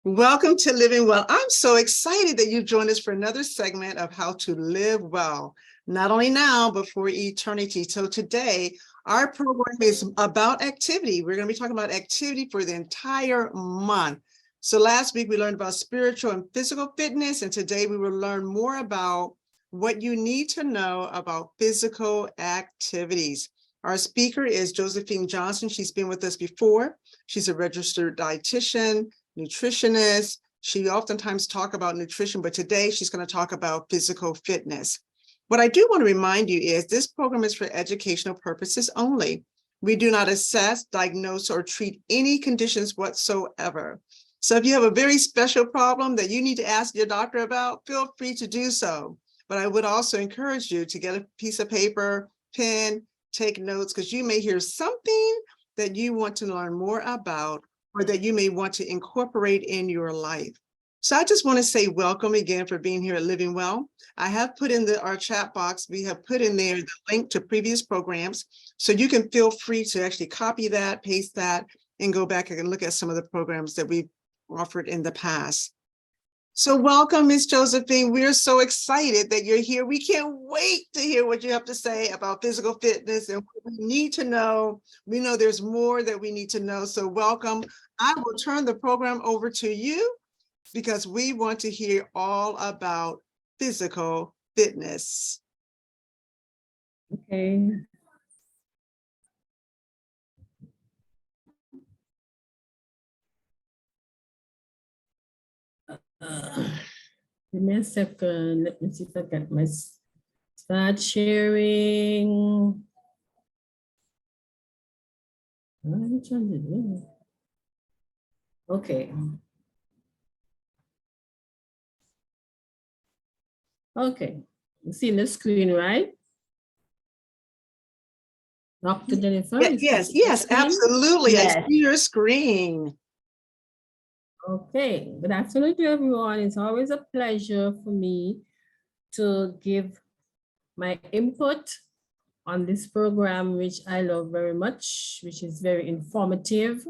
Welcome to Living Well. I'm so excited that you joined us for another segment of how to live well, not only now, but for eternity. So today, our program is about activity. We're going to be talking about activity for the entire month. So last week, we learned about spiritual and physical fitness, and today we will learn more about what you need to know about physical activities. Our speaker is Josephine Johnson. She's been with us before. She's a registered dietitian, nutritionist. She oftentimes talks about nutrition, but today she's going to talk about physical fitness. What I do want to remind you is this program is for educational purposes only. We do not assess, diagnose, or treat any conditions whatsoever. So if you have a very special problem that you need to ask your doctor about, feel free to do so. But I would also encourage you to get a piece of paper, pen, take notes, because you may hear something that you want to learn more about or that you may want to incorporate in your life. So I just want to say welcome again for being here at Living Well. I have put in our chat box, we have put in there the link to previous programs, so you can feel free to actually copy that, paste that, and go back and look at some of the programs that we've offered in the past. So welcome, Ms. Josephine. We're so excited that you're here. We can't wait to hear what you have to say about physical fitness and what we need to know. We know there's more that we need to know. So welcome. I will turn the program over to you because we want to hear all about physical fitness. Okay. Give me a second. Let me see if I get my start sharing. Okay. Okay. You see the screen, right? Dr. Jennifer? Yes, absolutely. Yes. I see your screen. Okay, good afternoon to everyone. It's always a pleasure for me to give my input on this program, which I love very much, which is very informative.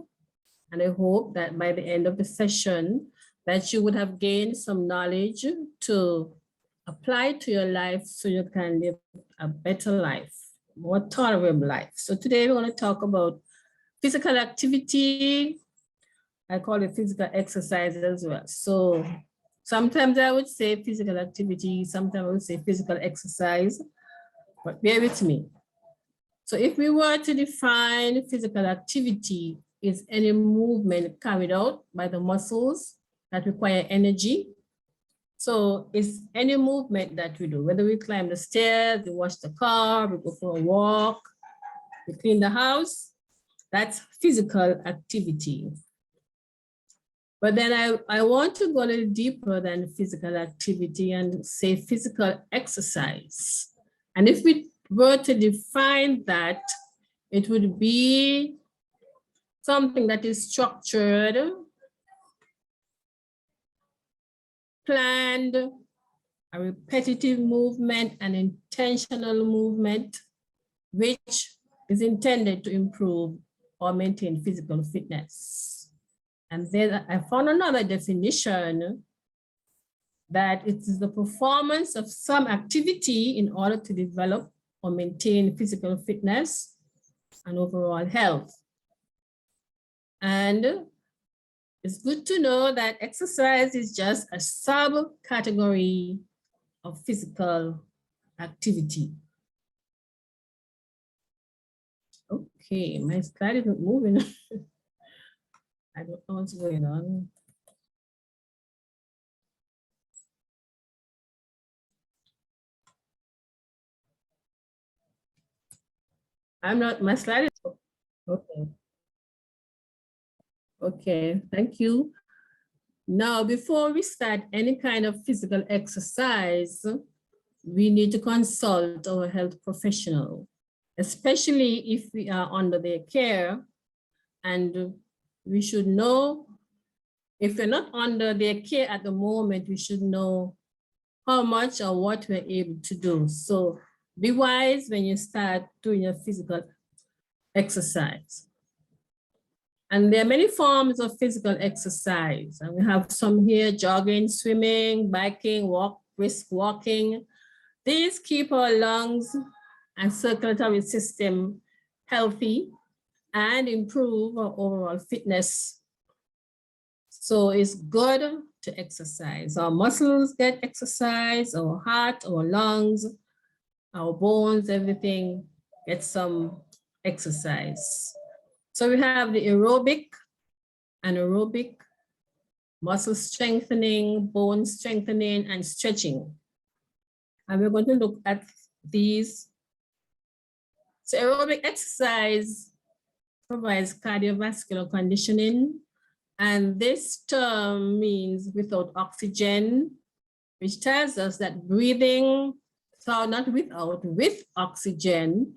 And I hope that by the end of the session, that you would have gained some knowledge to apply to your life so you can live a better life, more tolerable life. So today we're going to talk about physical activity. I call it physical exercise as well. So sometimes I would say physical activity, sometimes I would say physical exercise, but bear with me. So if we were to define physical activity, is any movement carried out by the muscles that require energy. So it's any movement that we do, whether we climb the stairs, we wash the car, we go for a walk, we clean the house, that's physical activity. But then I want to go a little deeper than physical activity and say physical exercise. And if we were to define that, it would be something that is structured, planned, a repetitive movement, an intentional movement, which is intended to improve or maintain physical fitness. And then I found another definition that it is the performance of some activity in order to develop or maintain physical fitness and overall health. And it's good to know that exercise is just a subcategory of physical activity. Okay, my slide isn't moving. I don't know what's going on. I'm not, my slide is, okay. Okay, thank you. Now, before we start any kind of physical exercise, we need to consult our health professional, especially if we are under their care, and we should know, if we're not under their care at the moment, we should know how much or what we're able to do. So be wise when you start doing your physical exercise. And there are many forms of physical exercise. And we have some here: jogging, swimming, biking, brisk walking. These keep our lungs and circulatory system healthy and improve our overall fitness. So it's good to exercise. Our muscles get exercise, our heart, our lungs, our bones, everything gets some exercise. So we have the aerobic, anaerobic, muscle strengthening, bone strengthening, and stretching. And we're going to look at these. So aerobic exercise provides cardiovascular conditioning, and this term means without oxygen, which tells us that breathing, so not without, with oxygen,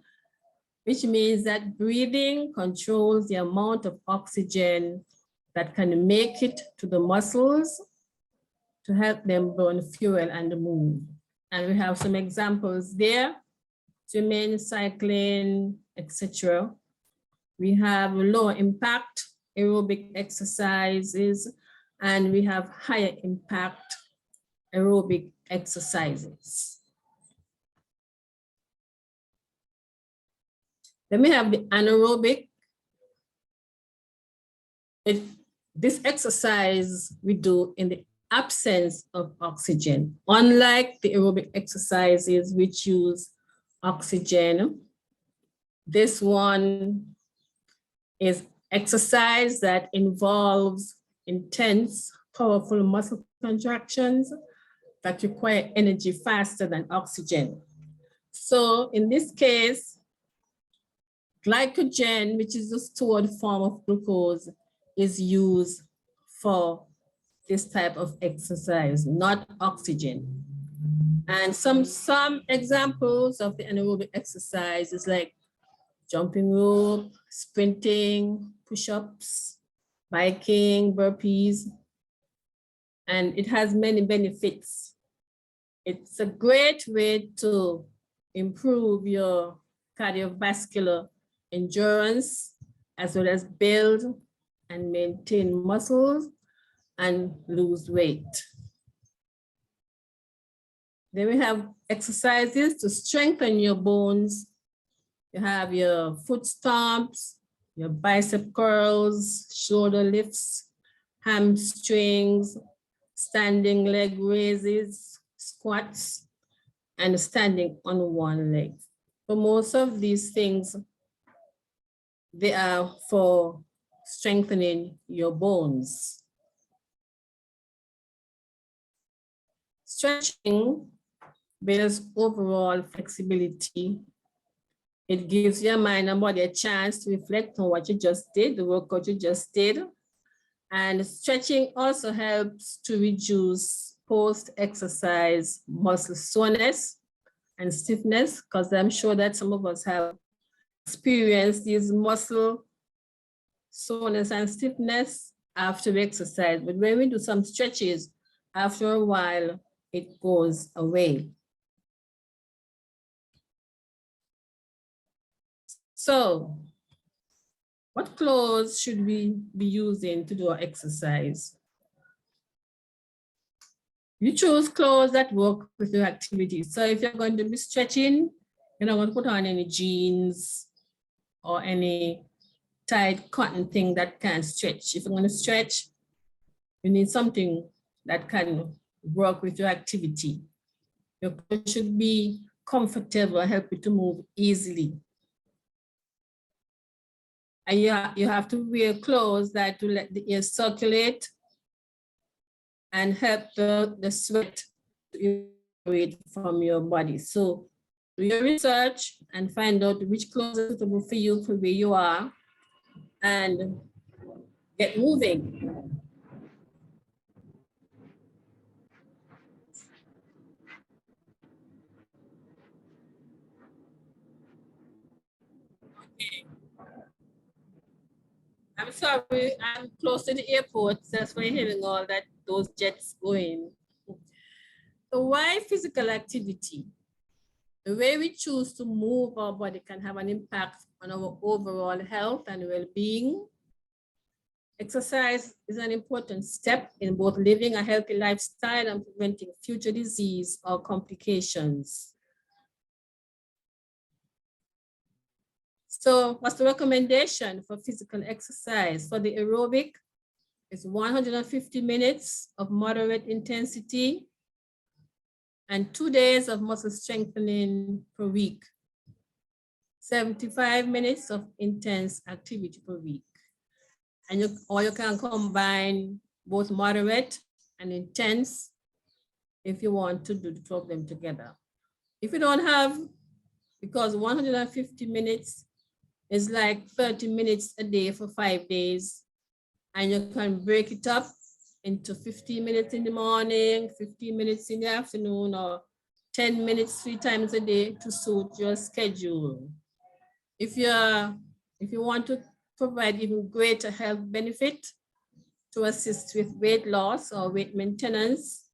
which means that breathing controls the amount of oxygen that can make it to the muscles to help them burn fuel and move. And we have some examples there: swimming, cycling, etc. We have low impact aerobic exercises, and we have higher impact aerobic exercises. Then we have the anaerobic. This exercise we do in the absence of oxygen. Unlike the aerobic exercises which use oxygen, this one is exercise that involves intense, powerful muscle contractions that require energy faster than oxygen. So in this case, glycogen, which is a stored form of glucose, is used for this type of exercise, not oxygen. And some examples of the anaerobic exercise is like jumping rope, sprinting, push-ups, biking, burpees, and it has many benefits. It's a great way to improve your cardiovascular endurance, as well as build and maintain muscles and lose weight. Then we have exercises to strengthen your bones. You have your foot stomps, your bicep curls, shoulder lifts, hamstrings, standing leg raises, squats, and standing on one leg. For most of these things, they are for strengthening your bones. Stretching builds overall flexibility. It gives your mind and body a chance to reflect on what you just did, the workout you just did. And stretching also helps to reduce post-exercise muscle soreness and stiffness, because I'm sure that some of us have experienced these muscle soreness and stiffness after exercise. But when we do some stretches, after a while, it goes away. So, what clothes should we be using to do our exercise? You choose clothes that work with your activity. So if you're going to be stretching, you're not going to put on any jeans or any tight cotton thing that can't stretch. If you're going to stretch, you need something that can work with your activity. Your clothes should be comfortable, help you to move easily. And you have to wear clothes that will let the air circulate and help the sweat to evaporate from your body. So do your research and find out which clothes are suitable for you, for where you are, and get moving. Okay. I'm sorry, I'm close to the airport. That's why you're hearing all that, those jets going. So why physical activity? The way we choose to move our body can have an impact on our overall health and well-being. Exercise is an important step in both living a healthy lifestyle and preventing future disease or complications. So what's the recommendation for physical exercise? For the aerobic, it's 150 minutes of moderate intensity and 2 days of muscle strengthening per week. 75 minutes of intense activity per week. And you can combine both moderate and intense if you want to do the two of them together. If you don't have, because 150 minutes is like 30 minutes a day for 5 days, and you can break it up into 15 minutes in the morning, 15 minutes in the afternoon, or 10 minutes 3 times a day to suit your schedule. If you want to provide even greater health benefit to assist with weight loss or weight maintenance,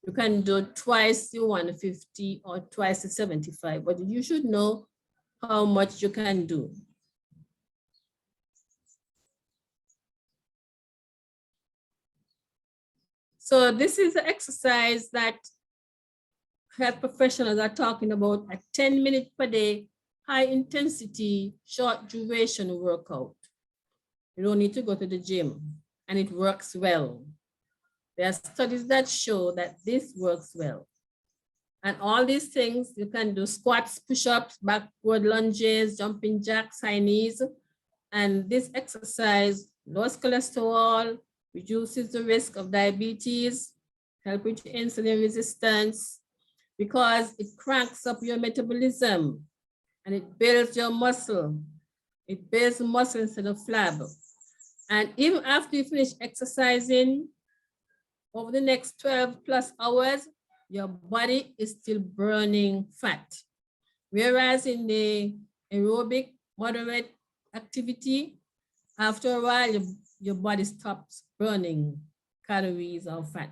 you can do twice the 150 or twice the 75, but you should know how much you can do. So this is the exercise that health professionals are talking about, a 10 minutes per day, high intensity, short duration workout. You don't need to go to the gym, and it works well. There are studies that show that this works well. And all these things, you can do squats, push-ups, backward lunges, jumping jacks, high knees. And this exercise lowers cholesterol, reduces the risk of diabetes, help with insulin resistance, because it cranks up your metabolism and it builds your muscle. It builds muscle instead of flab. And even after you finish exercising, over the next 12 plus hours, your body is still burning fat. Whereas in the aerobic moderate activity, after a while, your body stops burning calories or fat.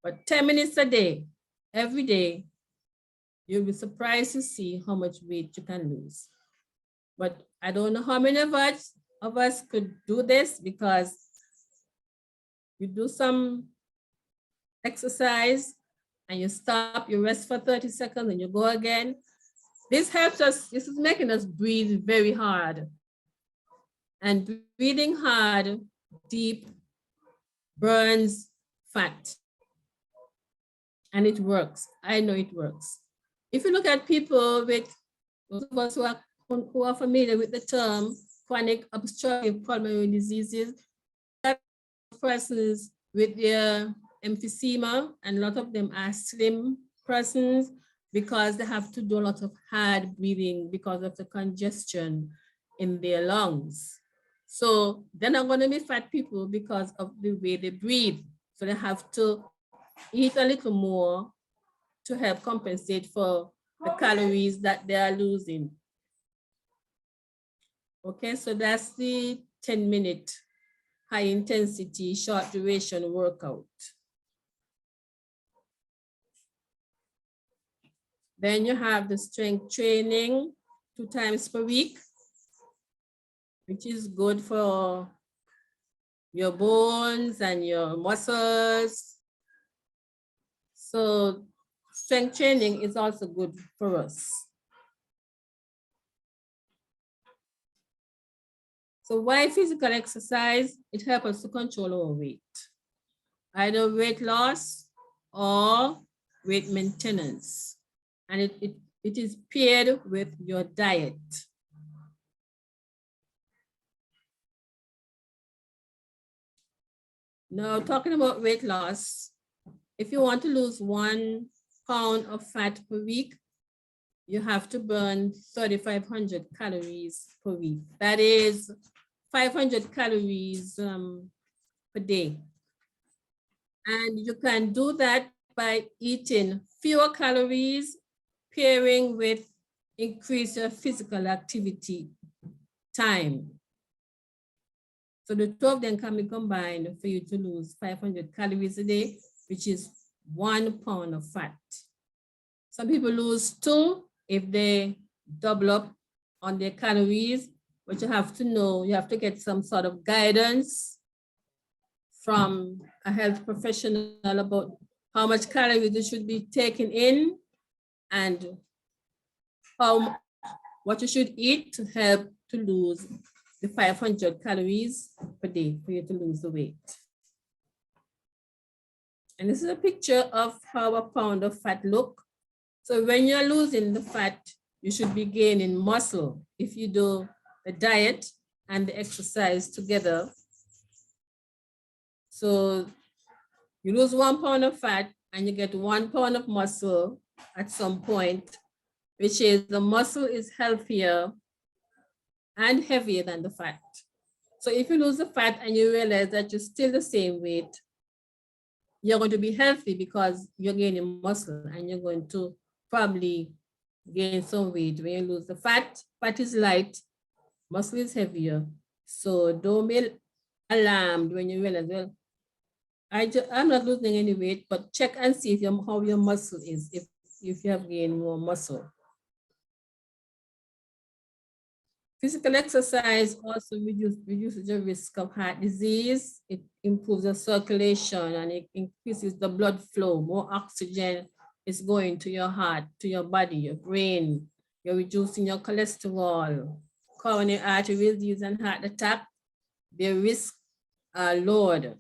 But 10 minutes a day, every day, you'll be surprised to see how much weight you can lose. But I don't know how many of us could do this, because you do some exercise and you stop, you rest for 30 seconds and you go again. This helps us, this is making us breathe very hard. And breathing hard, deep, burns fat. And it works. I know it works. If you look at people with, those of us who are familiar with the term chronic obstructive pulmonary diseases, persons with their emphysema, and a lot of them are slim persons because they have to do a lot of hard breathing because of the congestion in their lungs. So they're not going to be fat people because of the way they breathe. So they have to eat a little more to help compensate for the calories that they are losing. Okay, so that's the 10-minute high intensity, short duration workout. Then you have the strength training 2 times per week, which is good for your bones and your muscles. So strength training is also good for us. So why physical exercise? It helps us to control our weight, either weight loss or weight maintenance. And it is paired with your diet. Now, talking about weight loss, if you want to lose 1 pound of fat per week, you have to burn 3,500 calories per week. That is 500 calories per day. And you can do that by eating fewer calories, pairing with increased physical activity time. So the 2 of them can be combined for you to lose 500 calories a day, which is 1 pound of fat. Some people lose 2 if they double up on their calories, but you have to know, you have to get some sort of guidance from a health professional about how much calories you should be taking in and what you should eat to help to lose the 500 calories per day for you to lose the weight. And this is a picture of how a pound of fat look. So when you're losing the fat, you should be gaining muscle. If you do the diet and the exercise together. So you lose 1 pound of fat and you get 1 pound of muscle at some point, which is the muscle is healthier and heavier than the fat. So if you lose the fat and you realize that you're still the same weight, you're going to be healthy because you're gaining muscle and you're going to probably gain some weight. When you lose the fat, fat is light, muscle is heavier. So don't be alarmed when you realize, well, I'm not losing any weight, but check and see if how your muscle is, if you have gained more muscle. Physical exercise also reduces the risk of heart disease. It improves the circulation and it increases the blood flow. More oxygen is going to your heart, to your body, your brain. You're reducing your cholesterol. Coronary artery disease and heart attack, their risk are lowered.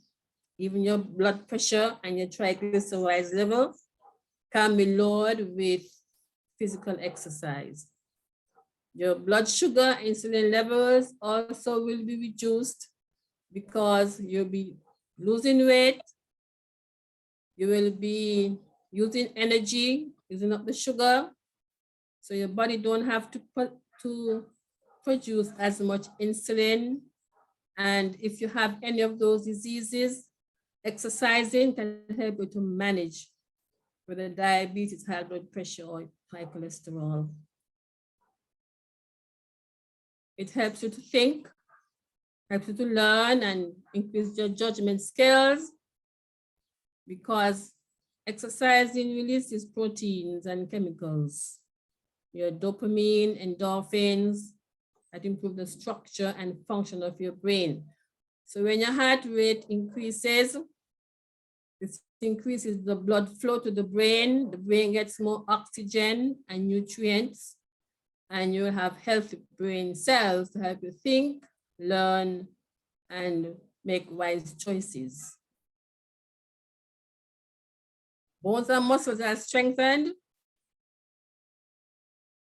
Even your blood pressure and your triglycerides level can be lowered with physical exercise. Your blood sugar, insulin levels also will be reduced because you'll be losing weight. You will be using energy, using up the sugar. So your body don't have to produce as much insulin. And if you have any of those diseases, exercising can help you to manage whether diabetes, high blood pressure, or high cholesterol. It helps you to think, helps you to learn and increase your judgment skills because exercising releases proteins and chemicals. Your dopamine, endorphins, that improve the structure and function of your brain. So when your heart rate increases, this increases the blood flow to the brain gets more oxygen and nutrients, and you will have healthy brain cells to help you think, learn, and make wise choices. Bones and muscles are strengthened.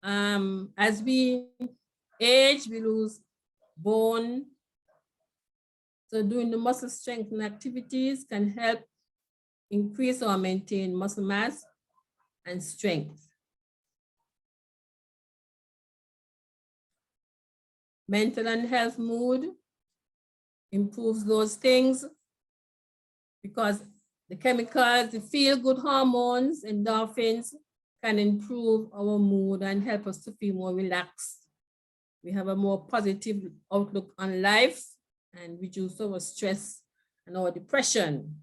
As we age, we lose bone. So doing the muscle strengthening activities can help increase or maintain muscle mass and strength. Mental and health mood improves those things because the chemicals, the feel-good hormones, endorphins, can improve our mood and help us to feel more relaxed. We have a more positive outlook on life and reduce our stress and our depression.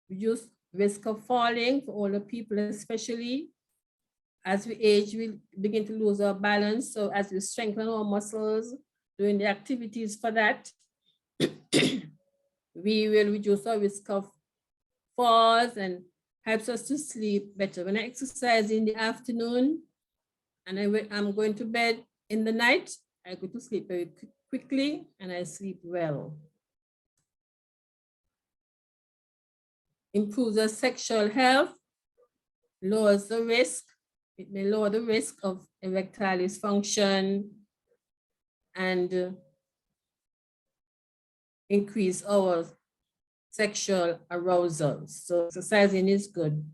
Reduce risk of falling for older people especially. As we age, we begin to lose our balance. So as we strengthen our muscles, doing the activities for that, we will reduce our risk of falls and helps us to sleep better. When I exercise in the afternoon and I'm going to bed in the night, I go to sleep very quickly and I sleep well. Improves our sexual health, lowers the risk. It may lower the risk of erectile dysfunction and increase our sexual arousal. So exercising is good.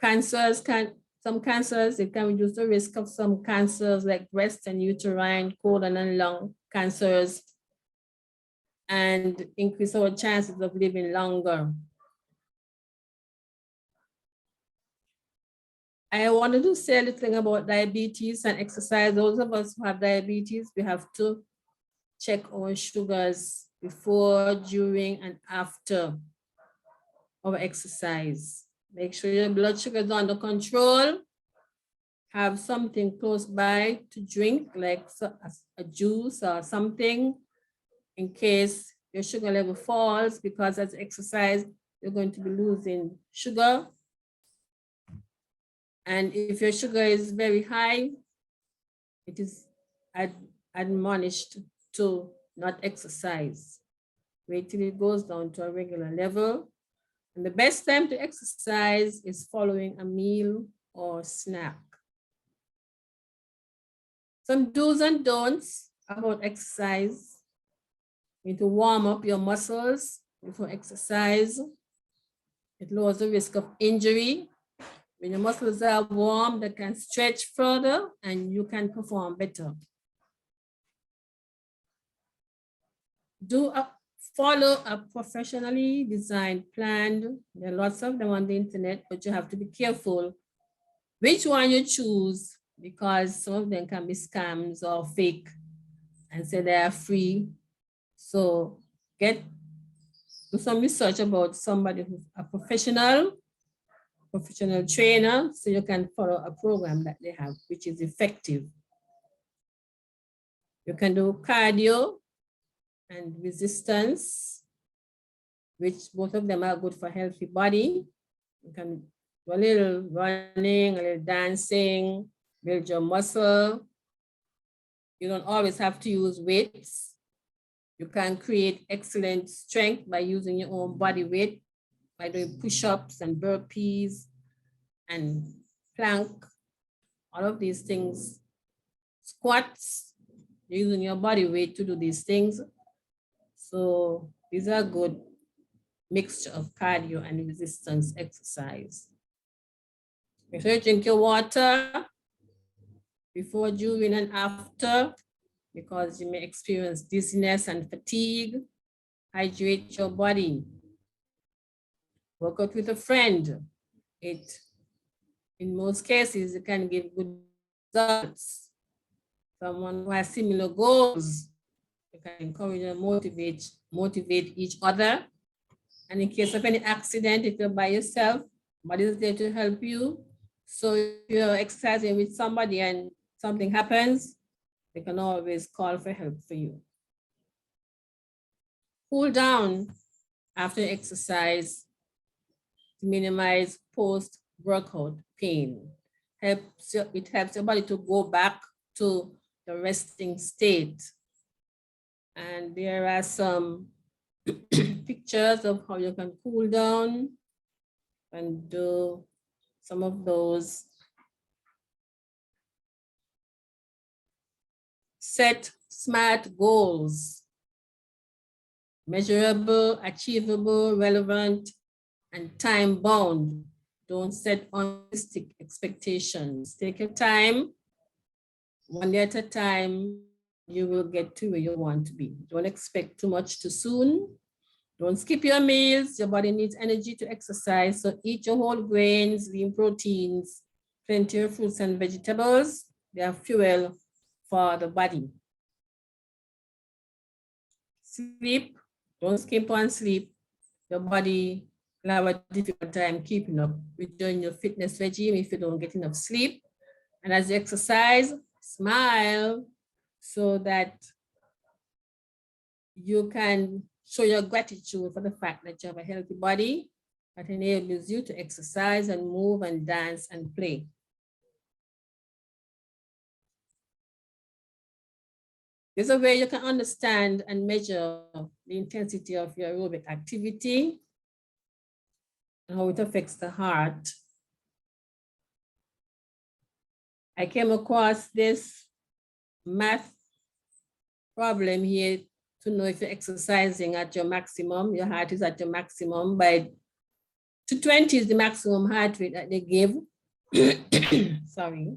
Some cancers, it can reduce the risk of some cancers like breast and uterine, colon and lung cancers, and increase our chances of living longer. I wanted to say a little thing about diabetes and exercise. Those of us who have diabetes, we have to check our sugars before, during, and after our exercise. Make sure your blood sugar is under control. have something close by to drink, like a juice or something, in case your sugar level falls, because as exercise, you're going to be losing sugar. And if your sugar is very high, it is admonished to not exercise. Wait till it goes down to a regular level. And the best time to exercise is following a meal or snack. Some do's and don'ts about exercise. You need to warm up your muscles before exercise. It lowers the risk of injury. When your muscles are warm, they can stretch further and you can perform better. Follow a professionally designed plan. There are lots of them on the internet, but you have to be careful which one you choose, because some of them can be scams or fake and say they are free. So do some research about somebody who's a professional trainer, so you can follow a program that they have, which is effective. You can do cardio and resistance, which both of them are good for healthy body. You can do a little running, a little dancing, build your muscle. You don't always have to use weights. You can create excellent strength by using your own body weight, by doing push-ups and burpees and plank, all of these things. Squats, using your body weight to do these things. So these are good mixture of cardio and resistance exercise. Make sure you drink your water before, during, and after, because you may experience dizziness and fatigue. Hydrate your body. Work out with a friend. In most cases, it can give good results. Someone who has similar goals, you can encourage and motivate each other. And in case of any accident, if you're by yourself, somebody is there to help you. So if you're exercising with somebody and something happens, they can always call for help for you. Cool down after exercise to minimize post-workout pain. It helps your body to go back to the resting state. And there are some pictures of how you can cool down and do some of those. Set SMART goals: measurable, achievable, relevant, and time-bound. Don't set unrealistic expectations. Take your time, one day at a time, you will get to where you want to be. Don't expect too much too soon. Don't skip your meals. Your body needs energy to exercise, so eat your whole grains, lean proteins, plenty of fruits and vegetables. They are fuel for the body. Sleep. Don't skip on sleep. Your body will have a difficult time keeping up with your fitness regime if you don't get enough sleep. And as you exercise, smile so that you can show your gratitude for the fact that you have a healthy body that enables you to exercise and move and dance and play. There's a way you can understand and measure the intensity of your aerobic activity and how it affects the heart. I came across this math problem here to know if you're exercising at your maximum, your heart is at your maximum. By 220 is the maximum heart rate that they give. Sorry.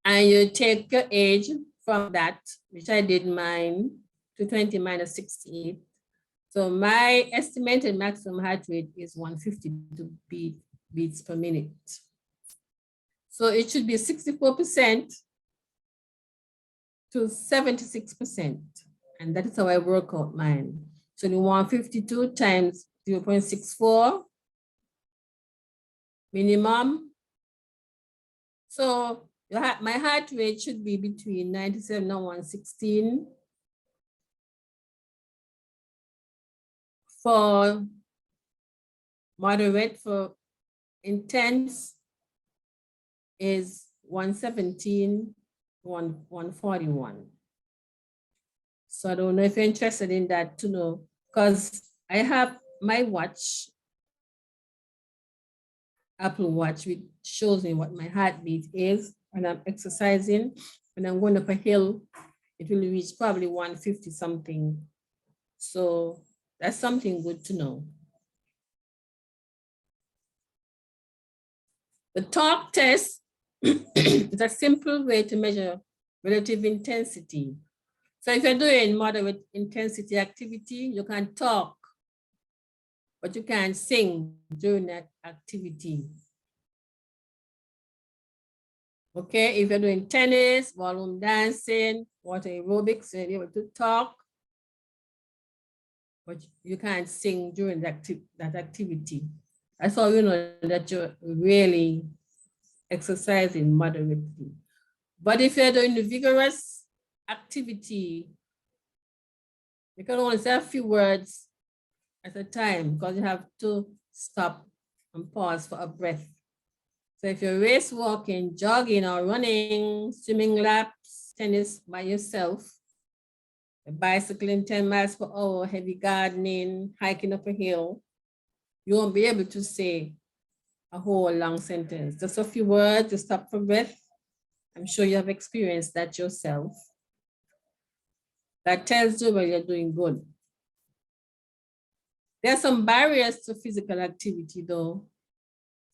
And you take your age from that, which I did mine, 220 minus 68. So my estimated maximum heart rate is 152 beats per minute. So it should be 64% to 76%. And that is how I work out mine. So the 152 times 0.64 minimum. So my heart rate should be between 97 and 116. For moderate, for intense is 117, 141. So I don't know if you're interested in that to know, because I have my watch, Apple Watch, which shows me what my heartbeat is when I'm exercising. When I'm going up a hill, it will reach probably 150 something. So that's something good to know. The talk test is a simple way to measure relative intensity. So if you're doing moderate intensity activity, you can talk, but you can't sing during that activity. Okay, if you're doing tennis, ballroom dancing, water aerobics, you're able to talk, but you can't sing during that activity. That's how you know that you're really exercising moderately. But if you're doing the vigorous activity, you can only say a few words at a time because you have to stop and pause for a breath. So if you're race walking, jogging, or running, swimming laps, tennis by yourself, bicycling 10 miles per hour, heavy gardening, hiking up a hill, you won't be able to say a whole long sentence. Just a few words to stop for breath. I'm sure you have experienced that yourself. That tells you whether you're doing good. There are some barriers to physical activity though,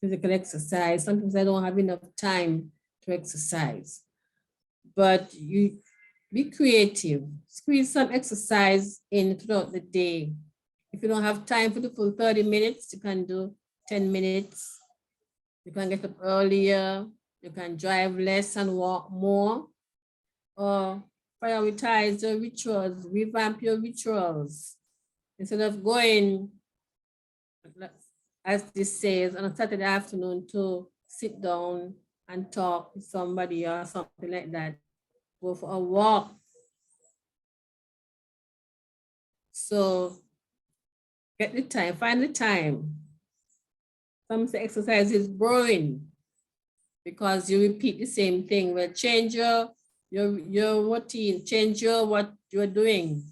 physical exercise. Sometimes I don't have enough time to exercise. But you be creative. Squeeze some exercise in throughout the day. If you don't have time for the full 30 minutes, you can do 10 minutes. You can get up earlier. You can drive less and walk more. Or prioritize your rituals, revamp your rituals. Instead of going, as this says, on a Saturday afternoon to sit down and talk with somebody or something like that, go for a walk. So get the time, find the time. Some say exercise is boring because you repeat the same thing. Well, change your routine, change what you're doing,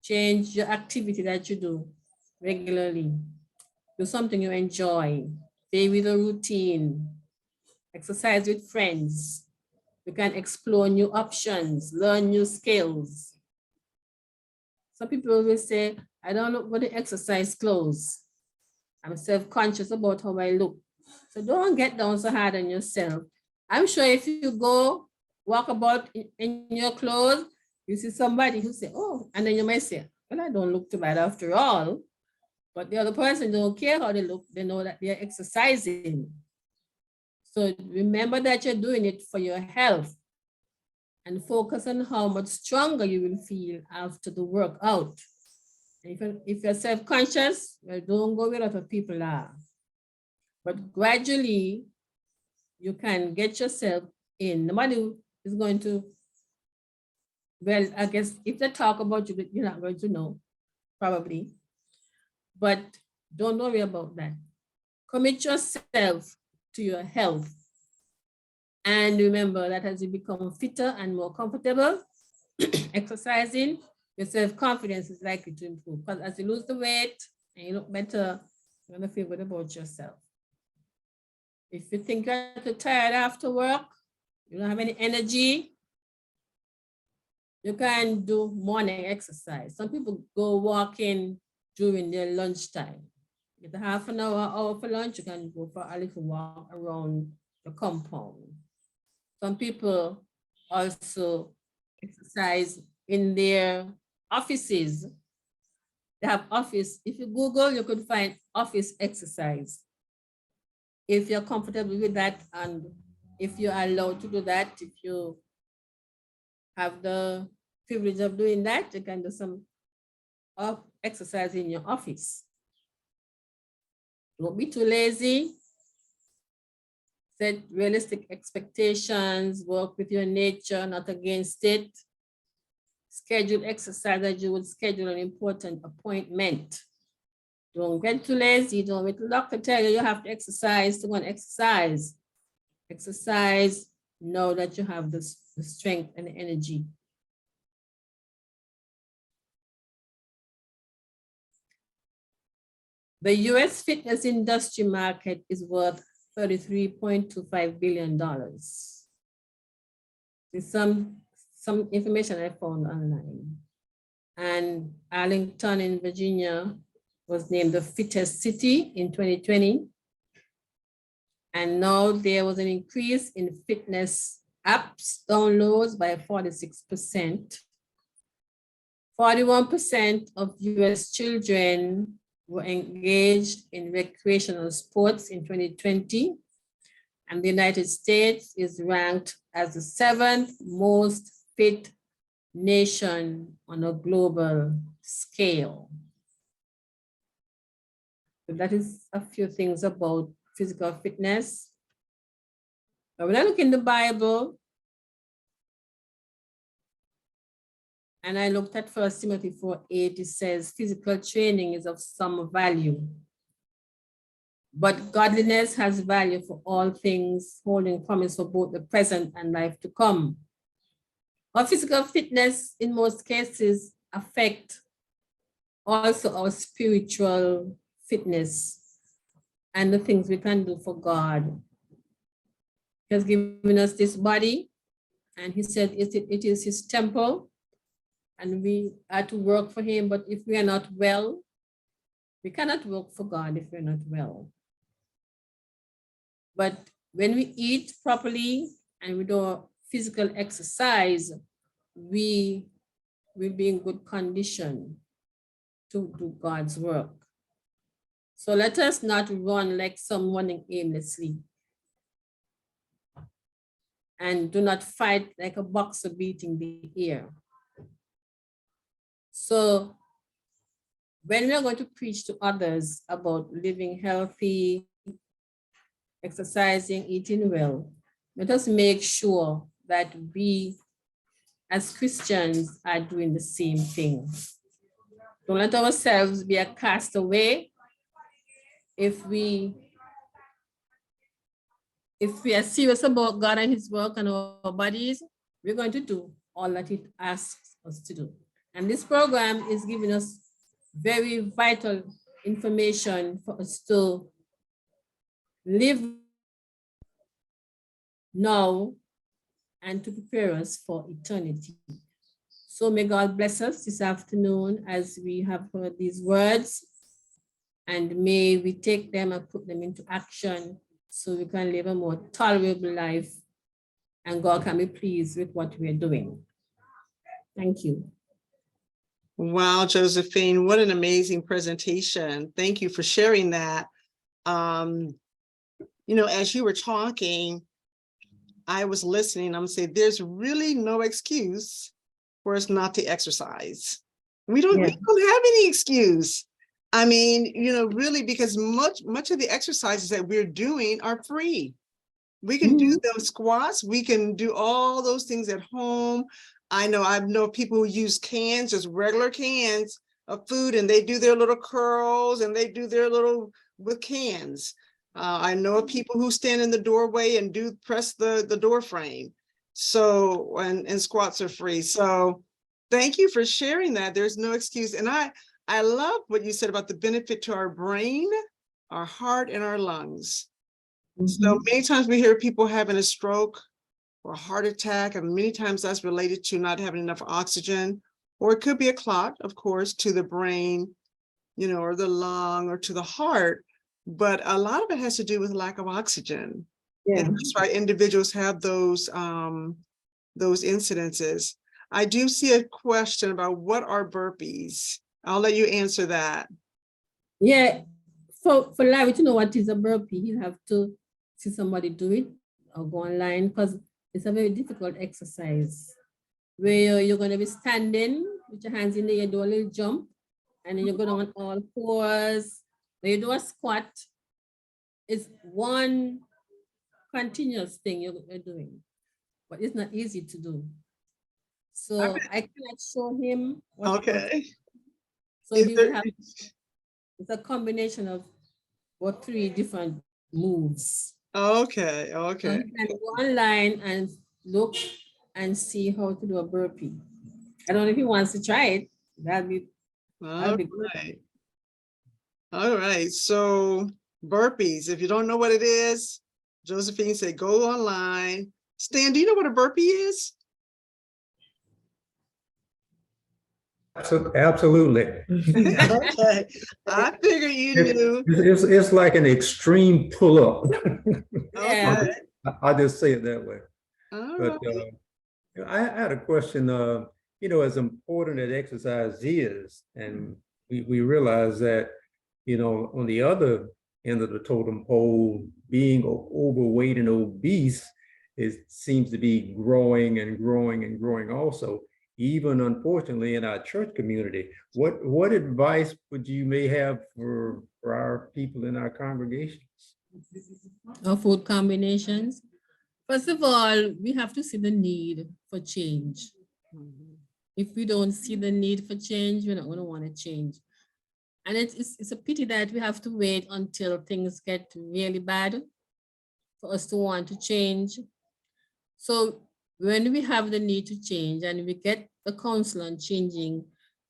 change your activity that you do regularly. Do something you enjoy, stay with a routine, exercise with friends. You can explore new options, learn new skills. Some people will say, I don't look for the exercise clothes. I'm self-conscious about how I look. So don't get down so hard on yourself. I'm sure if you go walk about in your clothes, you see somebody who say, oh, and then you might say, well, I don't look too bad after all. But the other person don't care how they look. They know that they're exercising. So remember that you're doing it for your health and focus on how much stronger you will feel after the workout. If you're self-conscious, well, don't go where a lot of people are. But gradually, you can get yourself in. Nobody is going to, well, I guess if they talk about you, you're not going to know, probably. But don't worry about that. Commit yourself to your health. And remember that as you become fitter and more comfortable exercising, your self-confidence is likely to improve. Because as you lose the weight and you look better, you're going to feel good about yourself. If you think you're too tired after work, you don't have any energy, you can do morning exercise. Some people go walking during their lunchtime. Get a half an hour for lunch, you can go for a little walk around the compound. Some people also exercise in their offices. They have office. If you Google, you could find office exercise. If you're comfortable with that and if you're allowed to do that, if you have the privilege of doing that, you can do some exercise in your office. Don't be too lazy. Set realistic expectations, work with your nature, not against it. Schedule exercise as you would schedule an important appointment. Don't get too lazy. Don't wait till the doctor tell you have to exercise to go and exercise. Exercise, know that you have the strength and the energy. The US fitness industry market is worth $33.25 billion. There's some information I found online. And Arlington in Virginia was named the fittest city in 2020. And now there was an increase in fitness apps downloads by 46%. 41% of US children were engaged in recreational sports in 2020. And the United States is ranked as the 7th most fit nation on a global scale. So that is a few things about physical fitness. But when I look in the Bible, and I looked at 1 Timothy 4:8, it says physical training is of some value, but godliness has value for all things, holding promise for both the present and life to come. Our physical fitness in most cases affect also our spiritual fitness and the things we can do for God. He has given us this body, and he said it is his temple, and we are to work for him. But if we are not well, we cannot work for God if we're not well. But when we eat properly and we do physical exercise, we will be in good condition to do God's work. So let us not run like some running aimlessly. And do not fight like a boxer beating the air. So when we are going to preach to others about living healthy, exercising, eating well, let us make sure that we as Christians are doing the same thing. Don't let ourselves be a castaway. If we are serious about God and his work and our bodies, we're going to do all that it asks us to do. And this program is giving us very vital information for us to live now and to prepare us for eternity. So may God bless us this afternoon as we have heard these words, and may we take them and put them into action so we can live a more tolerable life and God can be pleased with what we're doing. Thank you. Wow, Josephine, what an amazing presentation. Thank you for sharing that. You know, as you were talking, I was listening. I'm saying there's really no excuse for us not to exercise. We don't have any excuse. I mean, you know, really, because much of the exercises that we're doing are free. We can do those squats. We can do all those things at home. I know people who use cans, just regular cans of food, and they do their little curls and they do their little with cans. I know of people who stand in the doorway and do press the door frame. So, and squats are free. So thank you for sharing that. There's no excuse. And I love what you said about the benefit to our brain, our heart, and our lungs. So many times we hear people having a stroke or a heart attack, and many times that's related to not having enough oxygen, or it could be a clot, of course, to the brain, you know, or the lung or to the heart. But a lot of it has to do with lack of oxygen. Yeah. And that's why individuals have those incidences. I do see a question about what are burpees. I'll let you answer that. Yeah, for Larry to know what is a burpee, you have to see somebody do it or go online, because it's a very difficult exercise where you're going to be standing with your hands in the air, do a little jump, and then you go down on all fours. When you do a squat, it's one continuous thing you're doing, but it's not easy to do. So I cannot show him what. Okay. So Is he will there, have, it's a combination of what 3 different moves. okay, So okay. he can go online and look and see how to do a burpee. I don't know if he wants to try it. That'd be All good. right. All right. So burpees, if you don't know what it is, Josephine said, go online. Stan, do you know what a burpee is? Absolutely. Okay. I figured you knew. It's like an extreme pull-up. Yeah. Okay. I'll just say it that way. All But right. I had a question, as important as exercise is, and we realize that, on the other end of the totem pole, being overweight and obese, it seems to be growing and growing and growing also, even unfortunately in our church community. What advice would you may have for our people in our congregations? Or food combinations. First of all, we have to see the need for change. Mhm. If we don't see the need for change, we're not going to want to change. And it's a pity that we have to wait until things get really bad for us to want to change. So when we have the need to change and we get the counsel on changing,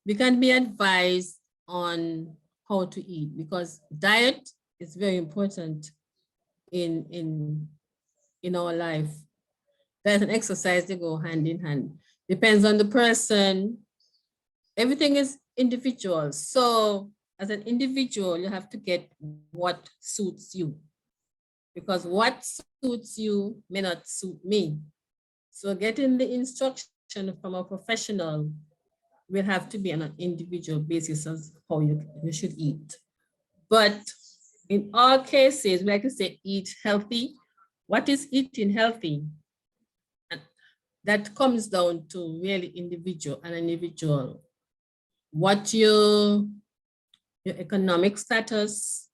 we can be advised on how to eat, because diet is very important in our life. Diet and exercise, they go hand in hand. Depends on the person. Everything is individual. So as an individual, you have to get what suits you, because what suits you may not suit me. So getting the instruction from a professional will have to be on an individual basis as how you should eat. But in all cases, we like to say eat healthy. What is eating healthy? And that comes down to really an individual. What your economic status,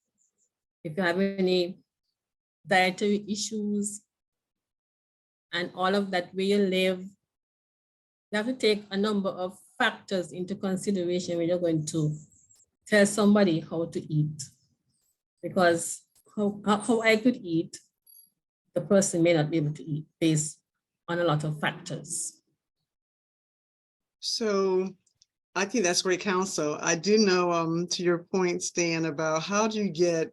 if you have any dietary issues, and all of that, where you live, you have to take a number of factors into consideration when you're going to tell somebody how to eat. Because how I could eat, the person may not be able to eat based on a lot of factors. So I think that's great counsel. I do know, to your point, Stan, about how do you get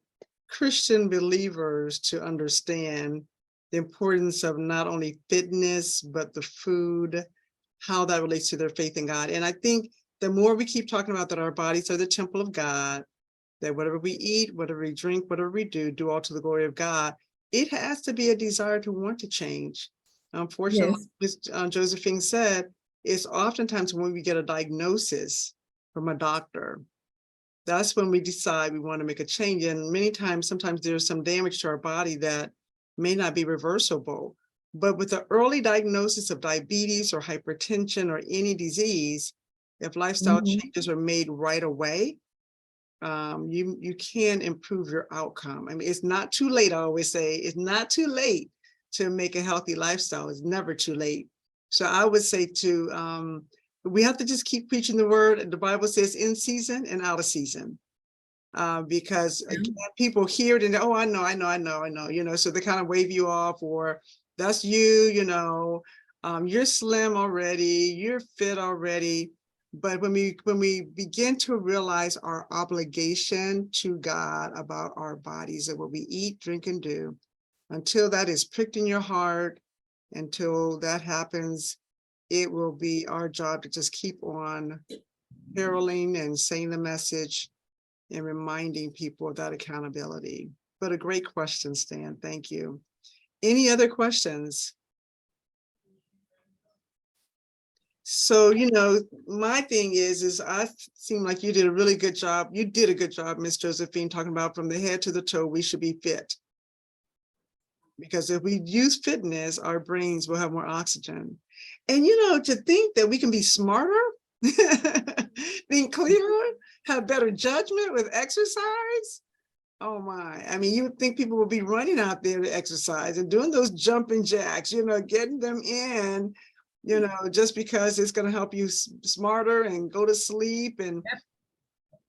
Christian believers to understand the importance of not only fitness, but the food, how that relates to their faith in God. And I think the more we keep talking about that our bodies are the temple of God, that whatever we eat, whatever we drink, whatever we do all to the glory of God, it has to be a desire to want to change. Unfortunately, Yes. as Josephine said, it's oftentimes when we get a diagnosis from a doctor, that's when we decide we want to make a change. And many times, sometimes there's some damage to our body that may not be reversible. But with the early diagnosis of diabetes or hypertension or any disease, if lifestyle changes are made right away, you can improve your outcome. I mean, it's not too late. I always say it's not too late to make a healthy lifestyle. It's never too late. So I would say we have to just keep preaching the word. The Bible says in season and out of season. Because again, people hear it and oh, I know, so they kind of wave you off, or that's you're slim already, you're fit already. But when we begin to realize our obligation to God about our bodies and what we eat, drink, and do, until that is pricked in your heart, until that happens, it will be our job to just keep on caroling and saying the message and reminding people of that accountability. But a great question, Stan. Thank you. Any other questions? So, my thing is I seem like you did a really good job. You did a good job, Miss Josephine, talking about from the head to the toe, we should be fit. Because if we use fitness, our brains will have more oxygen. And, to think that we can be smarter, think clearer, have better judgment with exercise. Oh my, I mean, you would think people would be running out there to exercise and doing those jumping jacks, getting them in, just because it's going to help you smarter and go to sleep. And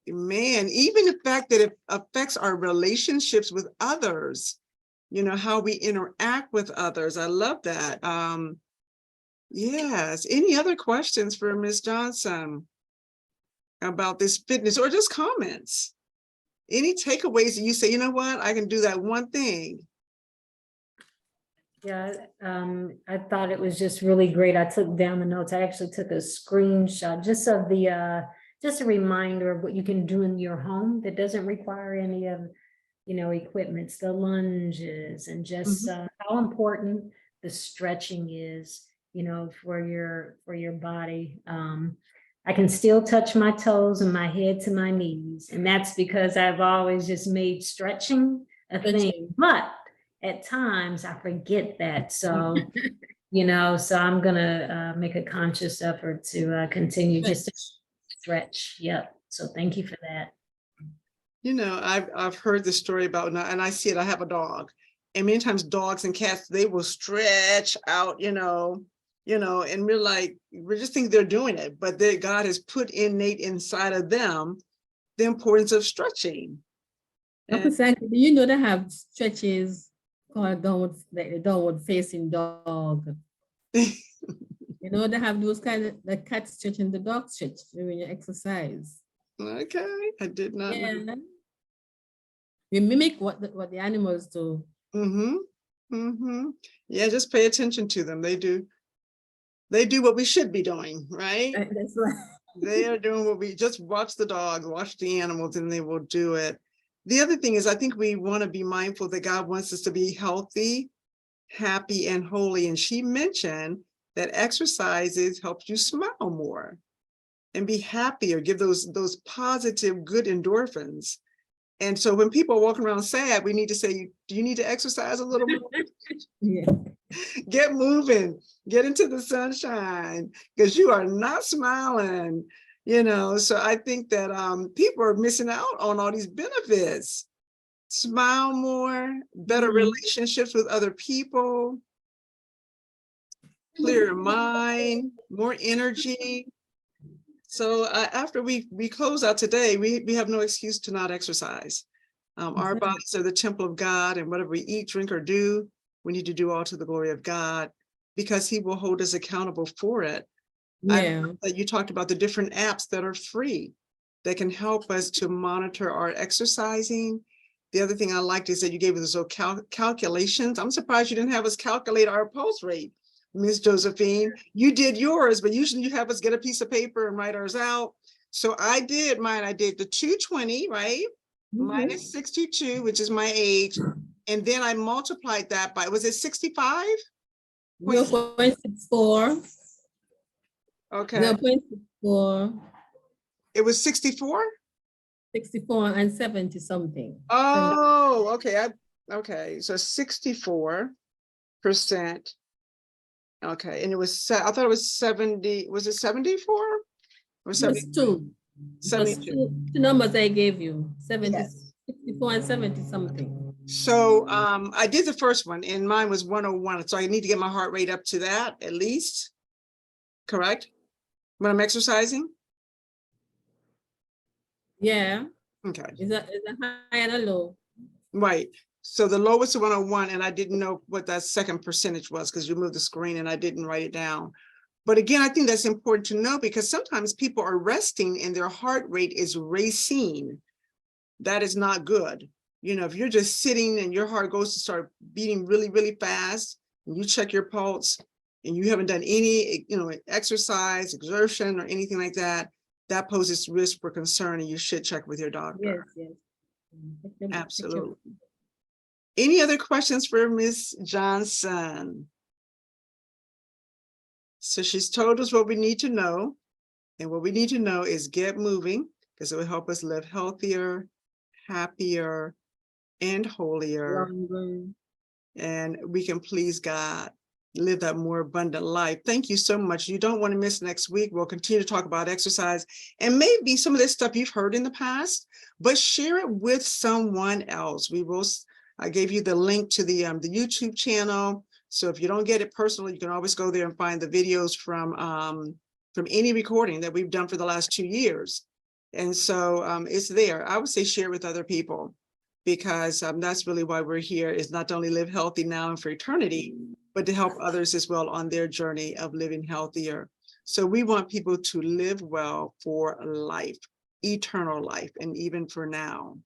man, even the fact that it affects our relationships with others, how we interact with others. I love that. Yes. Any other questions for Ms. Johnson about this fitness, or just comments? Any takeaways that you say, you know what, I can do that one thing? Yeah, I thought it was just really great. I took down the notes. I actually took a screenshot just of just a reminder of what you can do in your home that doesn't require any of, equipments, the lunges, and just how important the stretching is, for your body. I can still touch my toes and my head to my knees. And that's because I've always just made stretching a thing. But at times I forget that. So, so I'm going to make a conscious effort to continue just to stretch. Yep. So thank you for that. I've heard the story about, and I see it, I have a dog. And many times dogs and cats, they will stretch out, and we're just thinking they're doing it, but God has put innate inside of them the importance of stretching. Do you know they have stretches called downward facing dog? They have those kind of the cat stretch and the dog stretch when you exercise. Okay, I did not know. We mimic what the animals do. Yeah, just pay attention to them. They do what we should be doing, right? That's right. They are doing what we just watch the dog, watch the animals, and they will do it. The other thing is, I think we want to be mindful that God wants us to be healthy, happy, and holy. And she mentioned that exercises help you smile more and be happier, give those positive, good endorphins. And so when people are walking around sad, we need to say, do you need to exercise a little more? Yeah. Get moving, get into the sunshine, because you are not smiling, So I think that people are missing out on all these benefits. Smile more, better relationships with other people, clearer mind, more energy. So after we close out today, we have no excuse to not exercise. Our bodies are the temple of God, and whatever we eat, drink, or do, we need to do all to the glory of God, because he will hold us accountable for it. Yeah. You talked about the different apps that are free that can help us to monitor our exercising. The other thing I liked is that you gave us those calculations. I'm surprised you didn't have us calculate our pulse rate, Miss Josephine. You did yours, but usually you have us get a piece of paper and write ours out. So I did mine. I did the 220, right? Minus 62, which is my age. And then I multiplied that by, was it 65? 0.64. Okay. 0.64. It was 64? 64 and 70 something. Oh, okay. Okay. So 64%. Okay. And it was, I thought it was 70. Was it 74? Or 72? 72. Two numbers I gave you, 70, Yes. 64 and 70 something. So I did the first one and mine was 101. So I need to get my heart rate up to that at least. Correct? When I'm exercising? Yeah. Okay. Is a high and a low. Right. So the lowest is 101, and I didn't know what that second percentage was because you moved the screen and I didn't write it down. But again, I think that's important to know because sometimes people are resting and their heart rate is racing. That is not good. If you're just sitting and your heart goes to start beating really, really fast, and you check your pulse and you haven't done any, exercise, exertion, or anything like that, that poses risk for concern, and you should check with your doctor. Yes. Absolutely. Any other questions for Ms. Johnson? So she's told us what we need to know. And what we need to know is get moving, because it will help us live healthier, happier, and holier. And we can please God. live that more abundant life. Thank you so much. You don't want to miss next week. We'll continue to talk about exercise and maybe some of this stuff you've heard in the past, but share it with someone else. I gave you the link to the YouTube channel. So if you don't get it personally, you can always go there and find the videos from any recording that we've done for the last 2 years. And so it's there. I would say share with other people, because that's really why we're here, is not to only live healthy now and for eternity, but to help others as well on their journey of living healthier. So we want people to live well for life, eternal life, and even for now.